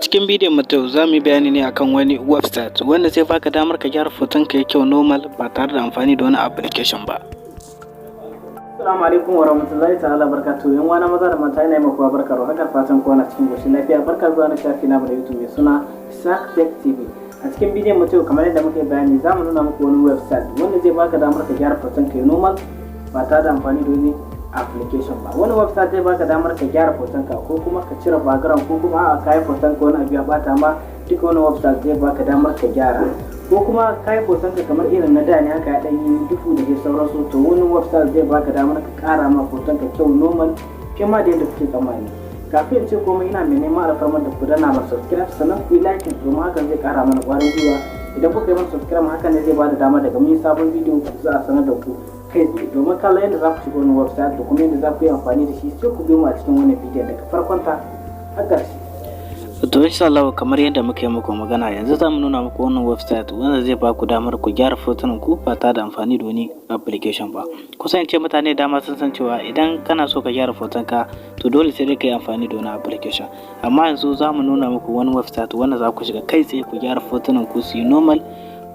cikin bidiyon mu za mu yi bayani ne akan wani website wanda zai baka damar ka gyara foton ka kyau normal ba tare da amfani da wani application ba. Assalamu alaikum wa rahmatullahi ta'ala barkatu. Yan wana maza da mata ina yi maku barka da haka fatan kowa na cikin goshin lafiya. Barka zuwa na shafi na da YouTube mai suna Shark Tech TV. A cikin bidiyon mu kamar yadda muke bayani za mu nuna muku wani website wanda zai baka damar ka gyara foton ka normal ba tare da amfani da wani application ba. Wani website zai baka damar ka gyara foton ka ko kuma ka cire background ko kuma a kai foton ka wani abu ya bata ma, duka wani website zai baka damar ka gyara. Ko kuma kai foton ka kamar irin na da ne haka ya dan yi duhu da dai sauransu, to wani website zai baka damar ka kara ma foton ka kyau normal kema da yadda kuke tsammani. Kafin ce komai ina mai neman alfarmar da ku danna mana subscribe sannan ku yi like domin hakan zai kara mana kwarin gwiwa. Idan kuka yi mana subscribe hakan ne zai bada dama daga mun sabon bidiyo za a sanar da ku kai tsaye domin kallon yadda za ku shiga wani website da kuma yadda za ku yi amfani da shi, sai ku biyo mu a cikin wannan bidiyon daga farkon ta har ƙarshe. To insha Allah kamar yadda muka yi muku magana yanzu za mu nuna muku wannan website wanda zai ba ku damar ku gyara fotunan ku ba tare da amfani da wani application ba. Kusan ce mutane dama sun san cewa idan kana so ka gyara foton ka to dole sai dai ka yi amfani da wani application, amma yanzu za mu nuna muku wani website wanda za ku shiga kai tsaye ku gyara fotunan ku su yi normal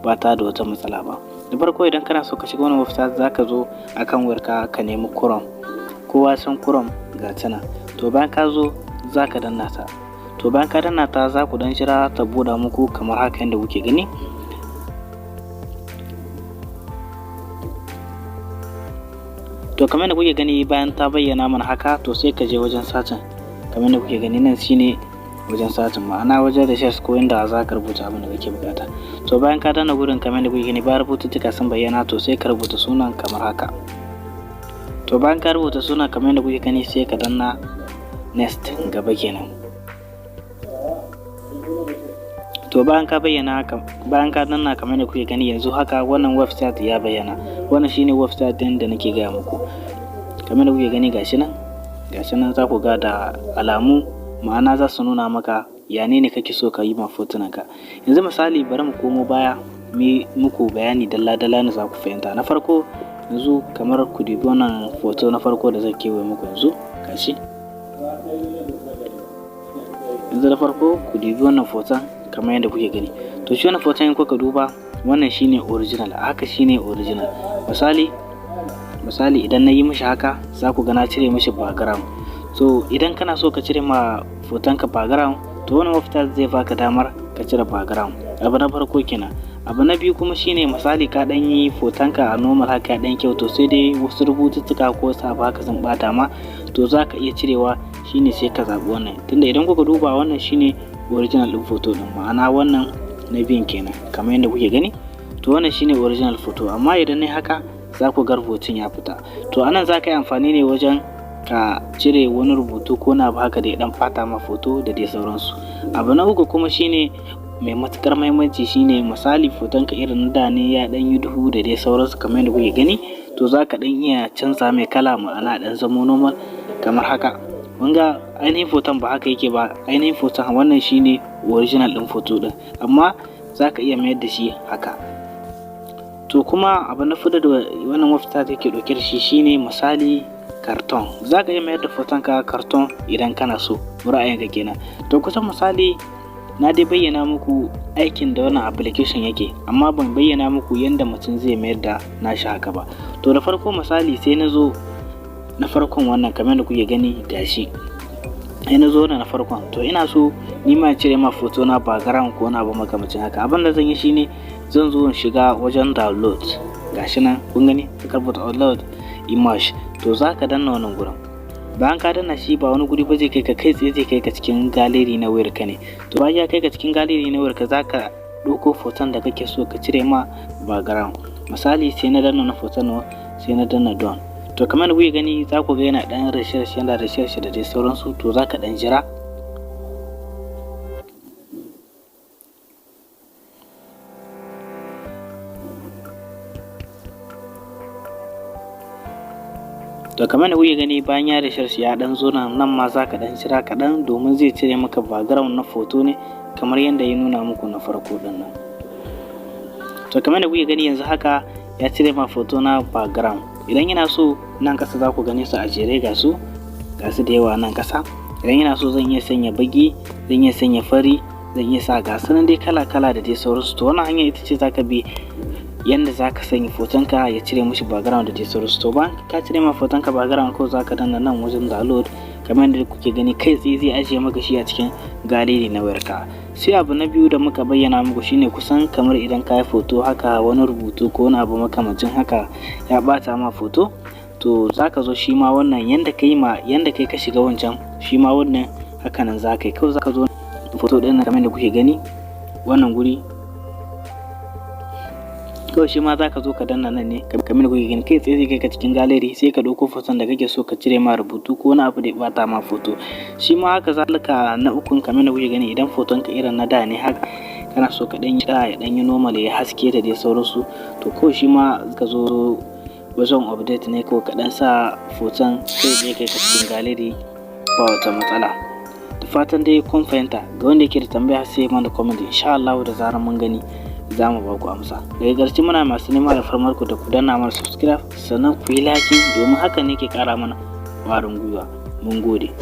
ba tare da wata matsala ba. Da farko idan kana so ka shiga wani website za ka zo akan wayarka ka nemi Chrome. Kowa san Chrome ga tana, to bayan ka zo za ka danna ta. To bayan ka danna ta za ku dan jira ta buɗa muku kamar haka yadda kuke gani. To kamar yadda kuke gani bayan ta bayyana mana haka to sai ka je wajen satin. Kamar yadda kuke gani nan shine wajen satin, ma'ana wajen research ko inda za ka rubuta abin da kake bukata. To bayan ka danna gurin kamar yadda kuke gani bayan rubututtuka sun bayyana to sai ka rubuta sunan kamar haka. To bayan ka rubuta sunan kamar yadda kuke gani sai ka danna next gaba kenan. To bayan ka bayyana haka, bayan ka danna kamar yadda kuke gani yanzu haka wannan website ya bayyana. Wannan shine website din da nake gaya muku. Kamar yadda kuke gani gashi nan za ku ga da alamu, ma'ana za su nuna maka yane ne kake so ka yi ma fotunan ka. Yanzu misali bari mu komo baya muku bayani dalla-dalla ne za ku fahimta. Na farko yanzu kamar ku dubi wannan foto na farko da zai kewaye muku yanzu gashi. Yanzu da farko ku dubi wannan foton kamar yadda kuke gani. To shi wannan foton in kuka duba wannan shine original, haka shine original. Misali idan na yi mishi haka za ku ga na cire mishi background. So idan kana so ka cire ma foton ka background to wannan website zai baka damar ka cire background. Abu na farko kenan. Abu na biyu kuma shine misali ka dan yi foton ka a normal haka dan kyau to sai dai wasu rubututtuka ko sabo haka sun bata ma, to za ka iya cirewa, shine sai ka zabi wannan. Tunda idan kuka duba wannan shine original din photo din, ma'ana wannan na biyun kenan kamar yadda kuke gani. To wannan shine original photo, amma idan ne haka za ku ga rubutun ya fita. To anan za ka yi amfani ne wajen ka cire wani rubutu ko na ba haka da ya dan fata ma foto da dai sauransu. Abu na uku kuma shine mai matukar muhimmanci shine misali foton ka irin da ne ya dan yi duhu da dai sauransu kamar yadda kuke gani, to za ka dan iya canza mai kala, ma'ana dan zamo normal kamar haka. Mun ga ainihin foton ba haka yake ba, ainihin foton wannan shine original din foto din, amma za ka iya mayar da shi haka. To kuma abu na fuda da wannan website yake dauke da shi shine misali karton. Za ka iya mayar da foton ka karton idan kana so, ra'ayinka kenan. To kusan misali na dai bayyana muku aikin da wannan application yake, amma ban bayyana muku yadda mutum zai mayar da nashi haka ba. To da farko misali sai na zo na farkon wannan kamar da kuke gani gashi. Sai na zo na farkon, to ina so ni ma cire ma foto na background ko na abu makamacin haka. Abin da zan yi shine zan zo in shiga wajen download. Gashi nan kun gani ka rubuta download image, to za ka danna wannan gurin. Bayan ka danna shi ba wani guri ba zai kai ka kai tsaye, zai kai ka cikin gallery na wayar ka ne. To bayan ya kai ka cikin gallery na wayar ka za ka ɗauko foton da kake so ka cire ma background. Misali sai na danna na foton sai na danna done. To kamar da kuke gani za ku ga yana ɗan research da dai sauransu, to za ka ɗan jira. To kamar da kuke gani bayan ya research ya ɗan zo nan ma za ka ɗan jira kaɗan domin zai cire maka background na foto ne kamar yadda ya nuna muku na farko ɗin nan. To kamar da kuke gani yanzu haka ya cire ma foto na background. Idan yana so nan kasa za ku gani su a jere ga su da yawa nan kasa. idan ina so zan iya sanya baki, zan iya sanya fari, zan iya sa gasu nan dai kala-kala da dai sauransu. To wannan hanya ita ce zaka bi yanda zaka sanya fotonka ya cire mishi background da dai sauransu. To bayan ka cire ma fotonka background ko zaka danna nan wajen download kamar yadda kuke gani kai tsaye zai ajiye maka shi a cikin gallery na wayarka. Sai abu na biyu da muka bayyana muku shine kusan kamar idan ka yi foto haka wani rubutu ko wani abu makamancin haka ya bata ma foto, to zaka zo shi ma wannan yanda kai ka shiga wancan shi ma wannan haka nan zaka yi. Kawai zaka zo foto ɗin kamar yadda kuke gani wannan guri, kawai shi ma zaka zo ka danna nan ne kamar da kuke gani kai tsaye zai kai ka cikin gallery, sai ka ɗauko foton da kake so ka cire ma rubutu ko wani abu da ya bata ma foto. Shi ma haka zalika na ukun kamar da kuke gani idan foton ka irin na da ne haka kana so ka ɗan yi normal ya haske da dai sauransu, to kawai shi ma ka zo wajen update ne ko ka ɗan sa foton sai zai kai ka cikin gallery ba wata matsala. Da fatan dai kun fahimta. Ga wanda yake da tambaya sai mana comment, insha Allah da zarar mun gani za mu ba ku amsa. Daga ƙarshe muna masu nema da farmar ku da ku danna mana subscribe sannan ku yi like domin haka ne ke ƙara mana ƙwarin gwiwa. Mun gode.